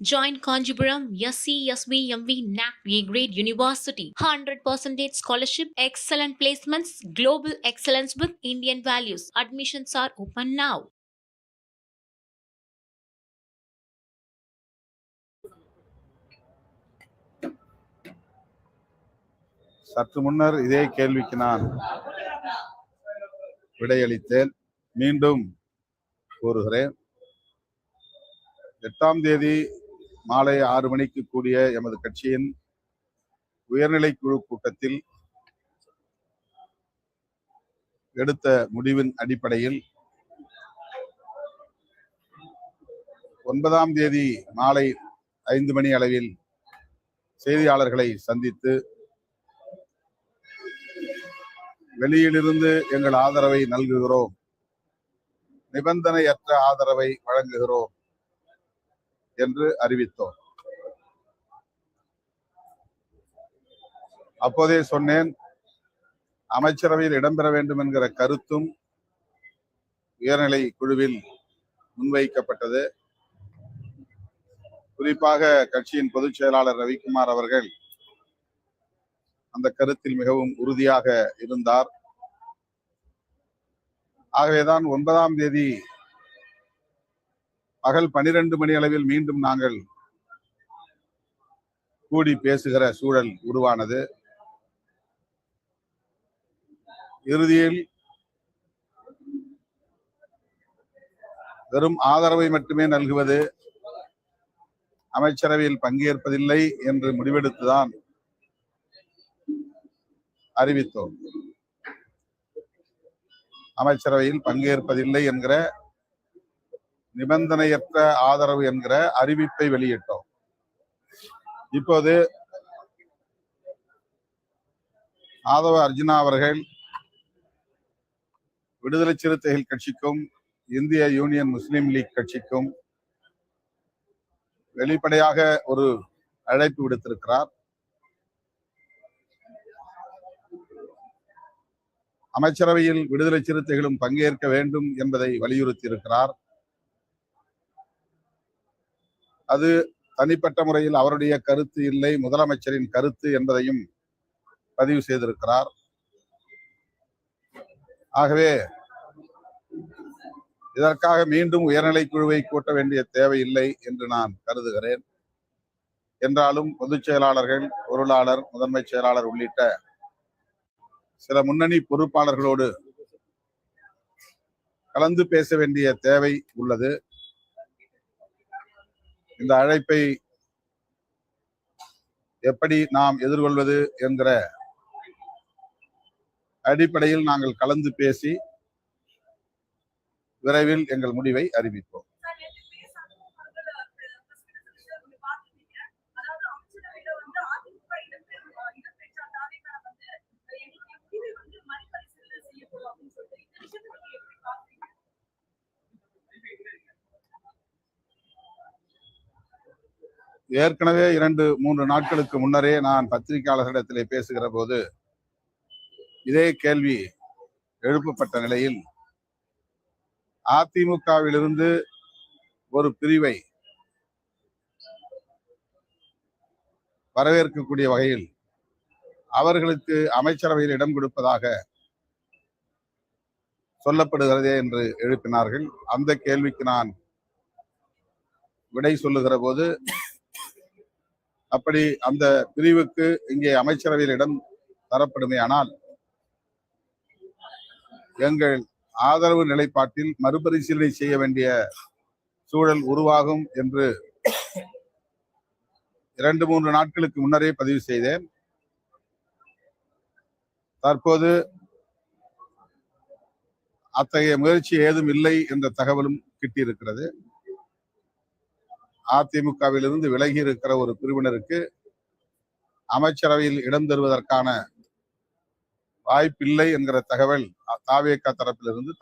Join Kanjipuram SCSVMV NAC A Grade University. 100% scholarship, excellent placements, global excellence with Indian values. Admissions are open now. சற்று முன்னர் இதே கேள்விக்கு நான் விடையளித்தேன். மீண்டும் கூறுகிறேன். 8ஆம் தேதி மாலை 6 மணிக்கு கூடிய எமது கட்சியின் உயர்நிலை குழு கூட்டத்தில் எடுத்த முடிவின் அடிப்படையில் 9ஆம் தேதி மாலை 5 மணி அளவில் செய்தியாளர்களை சந்தித்து வெளியிலிருந்து எங்கள் ஆதரவை நல்குகிறோம், நிபந்தனையற்ற ஆதரவை வழங்குகிறோம் என்று அறிவித்தோம். அப்போதே சொன்னேன், அமைச்சரவையில் இடம்பெற வேண்டும் என்கிற கருத்தும் உயர்நிலை குழுவில் முன்வைக்கப்பட்டது. குறிப்பாக கட்சியின் பொதுச் செயலாளர் ரவிக்குமார் அவர்கள் அந்த கருத்தில் மிகவும் உறுதியாக இருந்தார். ஆகவேதான் 9ஆம் தேதி பகல் 12 மணி அளவில் மீண்டும் நாங்கள் கூடி பேசுகிற சூழல் உருவானது. இறுதியில் வெறும் ஆதரவை மட்டுமே நல்குவது, அமைச்சரவையில் பங்கேற்பதில்லை என்று முடிவெடுத்துதான் அறிவித்தோம். அமைச்சரவையில் பங்கேற்பதில்லை என்கிற நிபந்தனையற்ற ஆதரவு என்கிற அறிவிப்பை வெளியிட்டோம். இப்போது ஆதவ அர்ஜுனா அவர்கள் விடுதலை சிறுத்தைகள் கட்சிக்கும் இந்திய யூனியன் முஸ்லீம் லீக் கட்சிக்கும் வெளிப்படையாக ஒரு அழைப்பு விடுத்திருக்கிறார். அமைச்சரவையில் விடுதலை சிறுத்தைகளும் பங்கேற்க வேண்டும் என்பதை வலியுறுத்தி இருக்கிறார். அது தனிப்பட்ட முறையில் அவருடைய கருத்து இல்லை, முதலமைச்சரின் கருத்து என்பதையும் பதிவு செய்திருக்கிறார். ஆகவே இதற்காக மீண்டும் உயர்நிலை குழுவை கூட்ட வேண்டிய தேவையில்லை என்று நான் கருதுகிறேன். என்றாலும் பொதுச் செயலாளர்கள், பொருளாளர், முதன்மை செயலாளர் உள்ளிட்ட சில முன்னணி பொறுப்பாளர்களோடு கலந்து பேச வேண்டிய தேவை உள்ளது. இந்த அழைப்பை எப்படி நாம் எதிர்கொள்வது என்கிற அடிப்படையில் நாங்கள் கலந்து பேசி விரைவில் எங்கள் முடிவை அறிவிப்போம். ஏற்கனவே 2-3 நாட்களுக்கு முன்னரே நான் பத்திரிகையாளர்களிடத்திலே பேசுகிற போது இதே கேள்வி எழுப்பப்பட்ட நிலையில் அதிமுகவிலிருந்து ஒரு பிரிவை வரவேற்கக்கூடிய வகையில் அவர்களுக்கு அமைச்சரவையில் இடம் கொடுப்பதாக சொல்லப்படுகிறதே என்று எழுப்பினார்கள். அந்த கேள்விக்கு நான் விடை சொல்லுகிற போது, அப்படி அந்த பிரிவுக்கு இங்கே அமைச்சரவையில் இடம் தரப்படுமே ஆனால் எங்கள் ஆதரவு நிலைப்பாட்டில் மறுபரிசீலனை செய்ய வேண்டிய சூழல் உருவாகும் என்று 2-3 நாட்களுக்கு முன்னரே பதிவு செய்தேன். தற்போது அத்தகைய முயற்சி ஏதும் இல்லை என்ற தகவலும் கிட்டியிருக்கிறது. அதிமுகவிலிருந்து விலகி இருக்கிற ஒரு பிரிவினருக்கு அமைச்சரவையில் இடம் தருவதற்கான வாய்ப்பில்லை என்கிற தகவல் தாவேகா தரப்பிலிருந்து